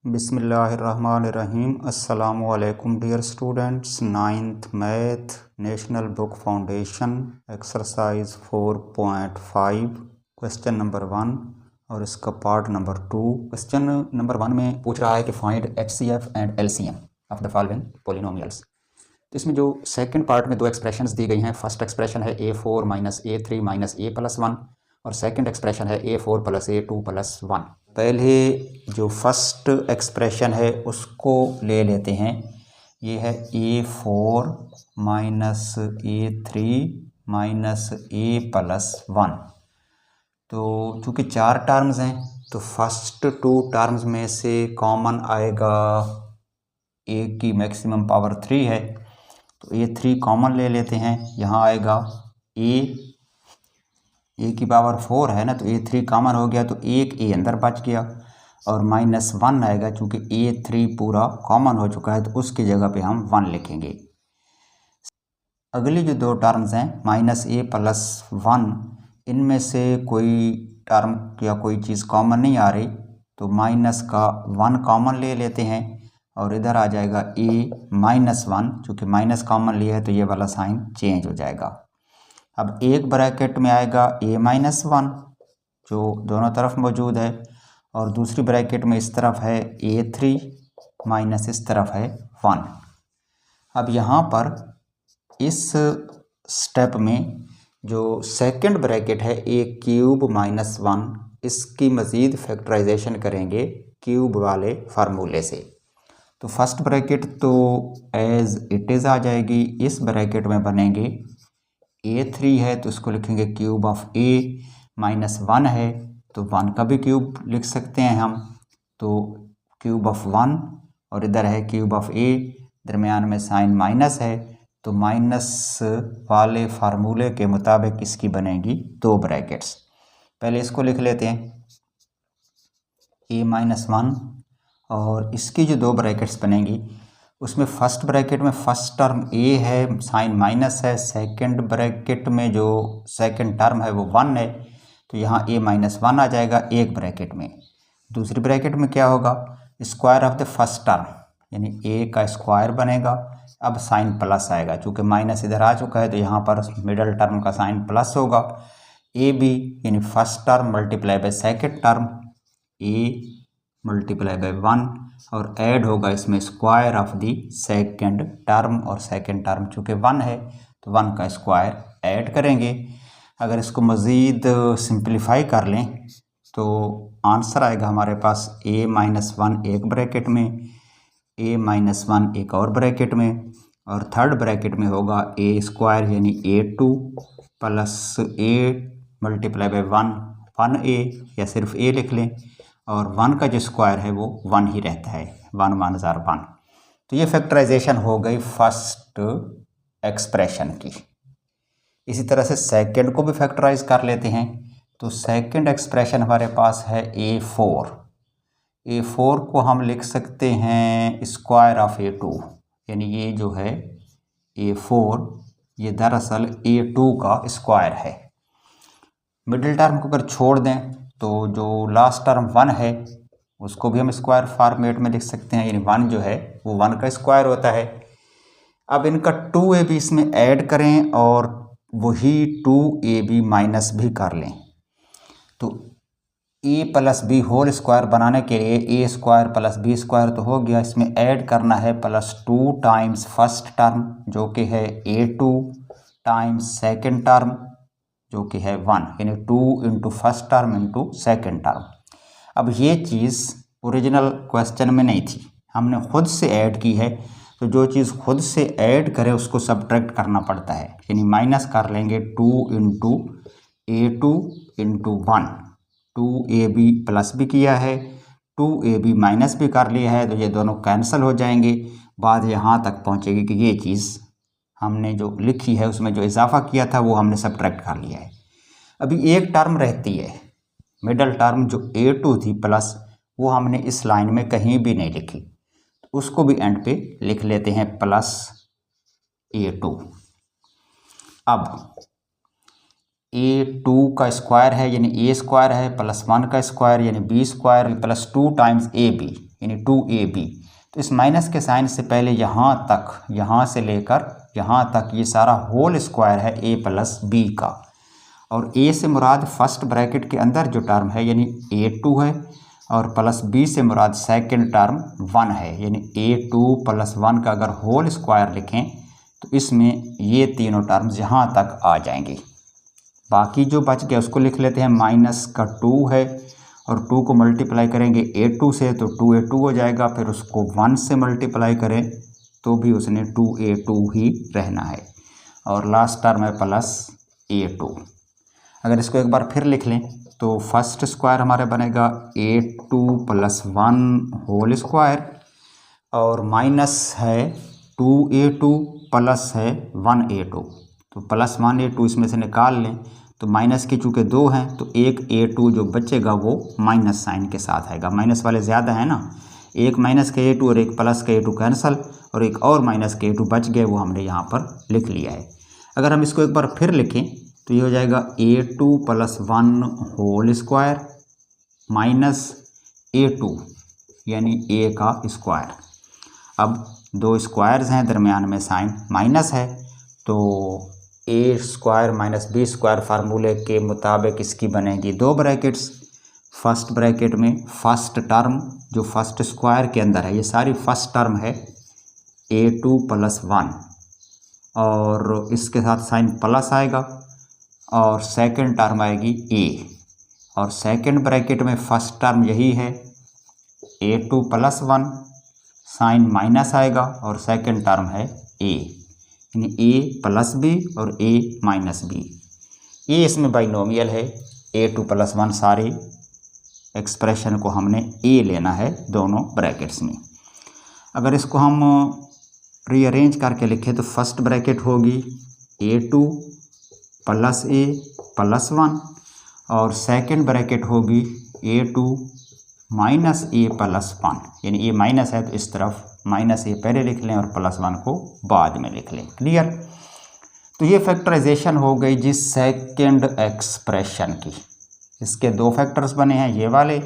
बिस्मिल्लाहिर्रहमानिर्रहीम। अस्सलामुअलैकुम dear students. 9th math national book foundation exercise 4.5 question number 1 और इसका पार्ट नंबर 2। क्वेश्चन नंबर 1 में पूछ रहा है कि find HCF and LCM of the following polynomials. तो इसमें जो सेकंड पार्ट में दो एक्सप्रेशंस दी गई हैं। फर्स्ट एक्सप्रेशन है A4 - A3 - A + 1 और सेकंड एक्सप्रेशन है A4 + A2 + 1। पहले जो फर्स्ट एक्सप्रेशन है उसको ले लेते हैं। ये है A4 - A3 - A + 1। तो चूँकि चार टर्म्स हैं तो फर्स्ट टू टर्म्स में से कॉमन आएगा A की मैक्सिमम पावर 3 है तो A3 कॉमन ले लेते हैं। यहाँ आएगा A की पावर 4 है ना, तो A3 कॉमन हो गया तो एक A अंदर बच गया और -1 आएगा। चूँकि A3 पूरा कॉमन हो चुका है तो उसकी जगह पे हम 1 लिखेंगे। अगली जो दो टर्म्स हैं -A + 1, इनमें से कोई टर्म या कोई चीज़ कॉमन नहीं आ रही तो माइनस का 1 कॉमन ले लेते हैं और इधर आ जाएगा A -1। चूँकि माइनस कॉमन लिया है तो ये वाला साइन चेंज हो जाएगा। अब एक ब्रैकेट में आएगा A -1 जो दोनों तरफ मौजूद है और दूसरी ब्रैकेट में इस तरफ है A3 माइनस इस तरफ है 1। अब यहाँ पर इस स्टेप में जो सेकंड ब्रैकेट है A³ - 1, इसकी मज़ीद फैक्टराइजेशन करेंगे क्यूब वाले फार्मूले से। तो फर्स्ट ब्रैकेट तो एज इट इज़ आ जाएगी। इस ब्रैकेट में बनेंगे A3 है तो इसको लिखेंगे क्यूब ऑफ A, -1 है तो 1 का भी क्यूब लिख सकते हैं हम। तो क्यूब ऑफ 1 और इधर है क्यूब ऑफ A, दरमियान में साइन माइनस है तो माइनस वाले फार्मूले के मुताबिक इसकी बनेगी दो ब्रैकेट्स। पहले इसको लिख लेते हैं A -1 और इसकी जो दो ब्रैकेट्स बनेंगी उसमें फर्स्ट ब्रैकेट में फर्स्ट टर्म A है, साइन माइनस है। सेकंड ब्रैकेट में जो सेकंड टर्म है वो 1 है तो यहाँ A -1 आ जाएगा एक ब्रैकेट में। दूसरी ब्रैकेट में क्या होगा, square of the first term यानी A का स्क्वायर बनेगा। अब साइन प्लस आएगा, चूँकि माइनस इधर आ चुका है तो यहाँ पर मिडल टर्म का साइन प्लस होगा। AB यानी first term multiply by second term A multiply by 1 और ऐड होगा इसमें square of the second term और सेकंड टर्म चूँकि 1 है तो 1 का स्क्वायर ऐड करेंगे। अगर इसको मज़ीद सिंप्लीफाई कर लें तो आंसर आएगा हमारे पास A -1 एक ब्रैकेट में, A -1 एक और ब्रैकेट में और थर्ड ब्रैकेट में होगा A² यानी A2 + A multiply by 1A या सिर्फ A लिख लें और 1 का जो स्क्वायर है वो 1 ही रहता है, 1 1 = 1। तो ये फैक्टराइजेशन हो गई फर्स्ट एक्सप्रेशन की। इसी तरह से सेकंड को भी फैक्टराइज कर लेते हैं। तो सेकंड एक्सप्रेशन हमारे पास है A4 को हम लिख सकते हैं स्क्वायर ऑफ A2 यानी ये जो है A4 ये दरअसल A2 का स्क्वायर है। मिडिल टर्म को अगर छोड़ दें तो जो लास्ट टर्म 1 है उसको भी हम स्क्वायर फॉर्मेट में लिख सकते हैं यानी 1 जो है वो 1 का स्क्वायर होता है। अब इनका 2AB इसमें ऐड करें और वही 2AB माइनस भी कर लें तो A + B होल स्क्वायर बनाने के लिए A² + B² तो हो गया। इसमें ऐड करना है +2 टाइम्स फर्स्ट टर्म जो कि है A2 टाइम्स सेकंड टर्म जो कि है 1 यानी 2 × फर्स्ट टर्म × सेकंड टर्म। अब ये चीज़ ओरिजिनल क्वेश्चन में नहीं थी, हमने खुद से ऐड की है। तो जो चीज़ खुद से ऐड करे उसको सब्ट्रैक्ट करना पड़ता है यानी माइनस कर लेंगे 2 × A2 × 1। 2AB प्लस भी किया है, 2AB माइनस भी कर लिया है तो ये दोनों कैंसिल हो जाएंगे। बात यहाँ तक पहुँचेगी कि ये चीज़ हमने जो लिखी है उसमें जो इजाफा किया था वो हमने सब्ट्रैक्ट कर लिया है। अभी एक टर्म रहती है मिडल टर्म जो A2 थी प्लस, वो हमने इस लाइन में कहीं भी नहीं लिखी, उसको भी एंड पे लिख लेते हैं +A2। अब A2 का स्क्वायर है यानी A² है +1 का स्क्वायर यानी B² +2 टाइम्स AB यानी 2ab। तो इस माइनस के साइन से पहले यहाँ तक, यहाँ से लेकर यहाँ तक ये सारा होल स्क्वायर है a प्लस बी का, और a से मुराद फर्स्ट ब्रैकेट के अंदर जो टर्म है यानी a2 है, और प्लस b से मुराद सेकंड टर्म 1 है, यानी a2 प्लस 1 का अगर होल स्क्वायर लिखें तो इसमें ये तीनों टर्म्स यहाँ तक आ जाएंगे। बाकी जो बच गया उसको लिख लेते हैं, माइनस का 2 है और 2 को मल्टीप्लाई करेंगे a2 से तो 2a2 हो जाएगा, फिर उसको 1 से मल्टीप्लाई करें तो भी उसने 2a2 ही रहना है, और लास्ट टर्म है प्लस a2। अगर इसको एक बार फिर लिख लें तो फर्स्ट स्क्वायर हमारे बनेगा a2 प्लस 1 होल स्क्वायर, और माइनस है 2a2 प्लस है 1a2, तो प्लस 1a2 इसमें से निकाल लें तो माइनस के चूँकि 2 हैं तो एक a2 जो बचेगा वो माइनस साइन के साथ आएगा, माइनस वाले ज़्यादा है ना, एक माइनस का a2 और एक प्लस का a2 कैंसल, और एक और माइनस का a2 बच गए, वो हमने यहाँ पर लिख लिया है। अगर हम इसको एक बार फिर लिखें तो ये हो जाएगा a2 plus 1 whole square minus a2 यानी a का स्क्वायर। अब दो स्क्वायर्स हैं, दरमियान में साइन माइनस है, तो a square minus b square फार्मूले के मुताबिक इसकी बनेगी दो ब्रैकेट्स। फर्स्ट ब्रैकेट में फर्स्ट टर्म जो फर्स्ट स्क्वायर के अंदर है, ये सारी फर्स्ट टर्म है a2 प्लस 1, और इसके साथ साइन प्लस आएगा, और सेकंड टर्म आएगी a, और सेकंड ब्रैकेट में फर्स्ट टर्म यही है a2 प्लस 1, साइन माइनस आएगा, और सेकंड टर्म है a, यानी a प्लस बी और a माइनस बी। ये इसमें बाइनोमियल है, a2 प्लस 1 सारे एक्सप्रेशन को हमने a लेना है दोनों ब्रैकेट्स में। अगर इसको हम रीअरेंज करके लिखें तो फर्स्ट ब्रैकेट होगी a2 प्लस a प्लस 1, और सेकंड ब्रैकेट होगी a2 माइनस a प्लस 1, यानी a माइनस है तो इस तरफ माइनस a पहले लिख लें और प्लस 1 को बाद में लिख लें। क्लियर? तो ये फैक्टराइजेशन हो गई जी सेकंड एक्सप्रेशन की। इसके दो फैक्टर्स बने हैं ये वाले,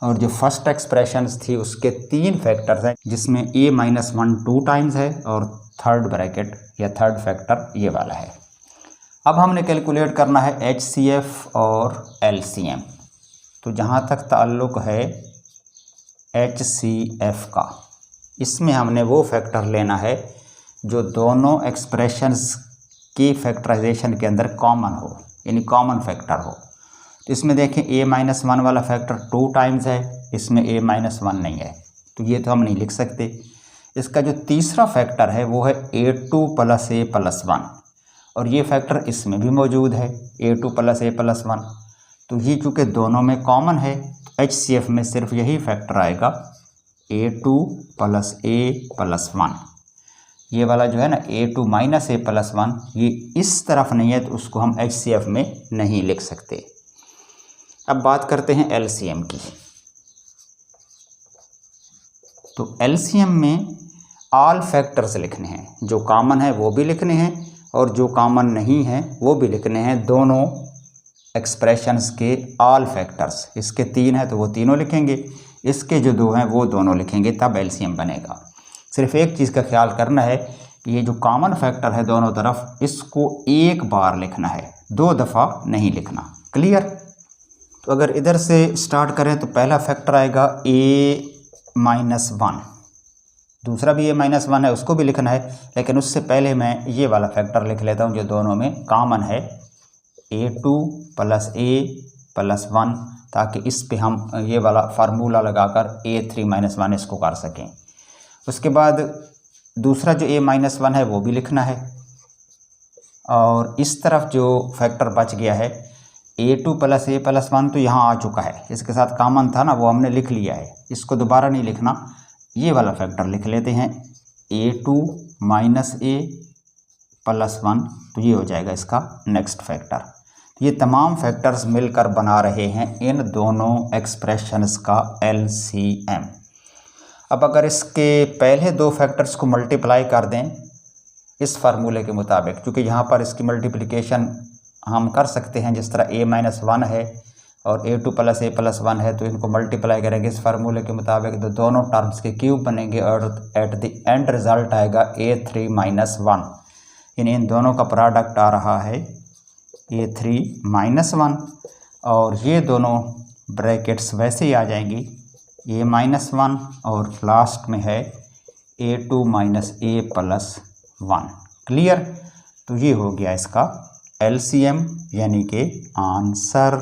और जो फर्स्ट एक्सप्रेशंस थी उसके तीन फैक्टर्स हैं, जिसमें a माइनस 1 2 टाइम्स है, और थर्ड ब्रैकेट या थर्ड फैक्टर ये वाला है। अब हमने कैलकुलेट करना है HCF और LCM। तो जहाँ तक ताल्लुक़ है HCF का, इसमें हमने वो फैक्टर लेना है जो दोनों एक्सप्रेशंस की फैक्टराइजेशन के अंदर कॉमन हो, यानी कॉमन फैक्टर हो। तो इसमें देखें a माइनस 1 वाला फैक्टर 2 टाइम्स है, इसमें a माइनस 1 नहीं है, तो ये तो हम नहीं लिख सकते। इसका जो तीसरा फैक्टर है वो है a2 प्लस a प्लस 1, और ये फैक्टर इसमें भी मौजूद है a2 प्लस a प्लस 1। तो ये चूँकि दोनों में कॉमन है तो HCF में सिर्फ यही फैक्टर आएगा a2 प्लस a प्लस 1। ये वाला जो है ना a2 माइनस a प्लस 1, ये इस तरफ नहीं है तो उसको हम HCF में नहीं लिख सकते। अब बात करते हैं LCM की। तो LCM में ऑल फैक्टर्स लिखने हैं, जो कॉमन है वो भी लिखने हैं और जो कॉमन नहीं है वो भी लिखने हैं, दोनों एक्सप्रेशंस के ऑल फैक्टर्स। इसके 3 है तो वो तीनों लिखेंगे, इसके जो 2 हैं वो दोनों लिखेंगे, तब LCM बनेगा। सिर्फ एक चीज़ का ख्याल करना है, ये जो कॉमन फैक्टर है दोनों तरफ, इसको एक बार लिखना है, 2 दफ़ा नहीं लिखना। क्लियर? तो अगर इधर से स्टार्ट करें तो पहला फैक्टर आएगा a माइनस 1, दूसरा भी a माइनस 1 है, उसको भी लिखना है, लेकिन उससे पहले मैं ये वाला फैक्टर लिख लेता हूँ जो दोनों में कॉमन है, a2 प्लस a प्लस 1, ताकि इस पे हम ये वाला फार्मूला लगाकर a3 माइनस 1 इसको कर सकें। उसके बाद दूसरा जो a माइनस 1 है वो भी लिखना है, और इस तरफ जो फैक्टर बच गया है a2 प्लस a प्लस 1 तो यहाँ आ चुका है, इसके साथ कॉमन था ना, वो हमने लिख लिया है, इसको दोबारा नहीं लिखना। ये वाला फैक्टर लिख लेते हैं a2 माइनस a प्लस 1, तो ये हो जाएगा इसका नेक्स्ट फैक्टर। ये तमाम फैक्टर्स मिलकर बना रहे हैं इन दोनों एक्सप्रेशंस का LCM। अब अगर इसके पहले 2 फैक्टर्स को मल्टीप्लाई कर दें इस फार्मूले के मुताबिक, क्योंकि यहाँ पर इसकी मल्टीप्लिकेशन हम कर सकते हैं, जिस तरह a माइनस 1 है और a2 प्लस a प्लस 1 है, तो इनको मल्टीप्लाई करेंगे इस फार्मूले के मुताबिक, तो दोनों टर्म्स के क्यूब बनेंगे और एट द एंड रिजल्ट आएगा a3 माइनस 1। इन दोनों का प्रोडक्ट आ रहा है a3 माइनस 1, और ये दोनों ब्रैकेट्स वैसे ही आ जाएंगी a माइनस 1 और लास्ट में है a2 minus a plus 1। Clear? तो ये हो गया इसका LCM यानी कि आंसर।